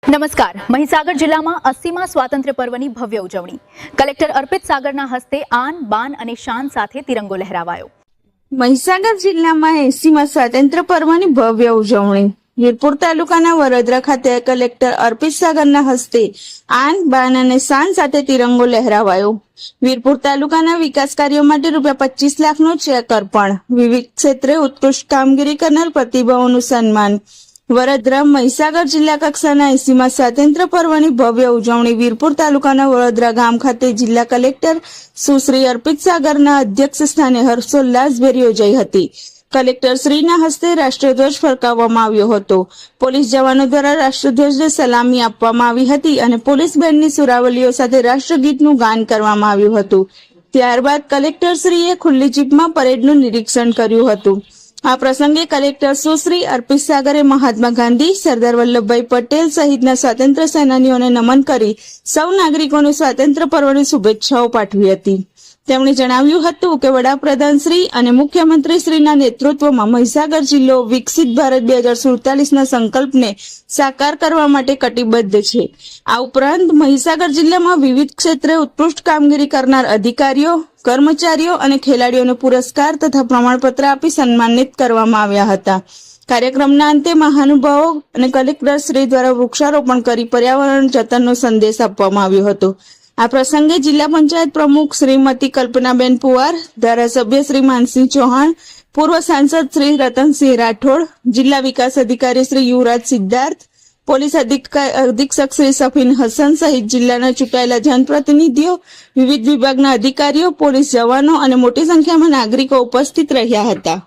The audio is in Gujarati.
નમસ્કાર. મહીસાગર જિલ્લામાં 80મા સ્વાતંત્ર્ય પર્વની ભવ્ય ઉજવણી. કલેક્ટર અર્પિત સાગરના હસ્તે આન બાન અને શાન સાથે તિરંગો લહેરાવાયો. મહીસાગર જિલ્લામાં 80મા સ્વાતંત્ર્ય પર્વની ભવ્ય ઉજવણી. વીરપુર તાલુકાના વડોદરા ખાતે કલેક્ટર અર્પિત સાગરના હસ્તે આન બાન અને શાન સાથે તિરંગો લહેરાવાયો. વીરપુર તાલુકાના વિકાસ કાર્યો માટે ₹25 લાખનો ચેક અર્પણ. વિવિધ ક્ષેત્રે ઉત્કૃષ્ટ કામગીરી કરનાર પ્રતિભાઓનું સન્માન. વડોદરા મહીસાગર જિલ્લા કક્ષાના 80મા સ્વાતંત્ર્ય પર્વની ભવ્ય ઉજવણી વીરપુર તાલુકાના વડોદરા ગામ ખાતે જિલ્લા કલેક્ટર સુશ્રી અર્પિત સાગરના અધ્યક્ષ સ્થાને હર્ષોલ્લાસભેર યોજાઈ હતી. કલેક્ટર શ્રીના હસ્તે રાષ્ટ્રધ્વજ ફરકાવવામાં આવ્યો હતો. પોલીસ જવાનો દ્વારા રાષ્ટ્રધ્વજને સલામી આપવામાં આવી હતી અને પોલીસ બેન્ડની સુરાવલીઓ સાથે રાષ્ટ્રગીતનું ગાન કરવામાં આવ્યું હતું. ત્યારબાદ કલેક્ટર શ્રીએ ખુલ્લી જીપમાં પરેડનું નિરીક્ષણ કર્યું હતું. આ પ્રસંગે કલેક્ટર સુશ્રી અર્પિત સાગરે મહાત્મા ગાંધી, સરદાર વલ્લભભાઈ પટેલ સહિતના સ્વાતંત્ર્ય સેનાનીઓને નમન કરી સૌ નાગરિકોને સ્વાતંત્ર્ય પર્વની શુભેચ્છાઓ પાઠવી હતી. તેમણે જણાવ્યું હતું કે વડાપ્રધાન શ્રી અને મુખ્યમંત્રી શ્રીના નેતૃત્વમાં મહીસાગર જિલ્લો વિકસિત ભારત 2047ના સંકલ્પને સાકાર કરવા માટે કટિબદ્ધ છે. આ ઉપરાંત મહીસાગર જિલ્લામાં વિવિધ ક્ષેત્રે ઉત્કૃષ્ટ કામગીરી કરનાર અધિકારીઓ, કર્મચારીઓ અને ખેલાડીઓને પુરસ્કાર તથા પ્રમાણપત્ર આપી સન્માનિત કરવામાં આવ્યા હતા. કાર્યક્રમના અંતે મહાનુભાવો અને કલેક્ટર શ્રી દ્વારા વૃક્ષારોપણ કરી પર્યાવરણ જતનનો સંદેશ આપવામાં આવ્યો હતો. આ પ્રસંગે જિલ્લા પંચાયત પ્રમુખ શ્રીમતી કલ્પનાબેન પુવાર, ધારાસભ્ય શ્રી માનસિંહ ચૌહાણ, પૂર્વ સાંસદ શ્રી રતનસિંહ રાઠોડ, જિલ્લા વિકાસ અધિકારી શ્રી યુવરાજ સિદ્ધાર્થ, પોલીસ અધિક્ષક શ્રી સફીન હસન સહિત જિલ્લાના ચૂંટાયેલા જનપ્રતિનિધિઓ, વિવિધ વિભાગના અધિકારીઓ, પોલીસ જવાનો અને મોટી સંખ્યામાં નાગરિકો ઉપસ્થિત રહ્યા હતા.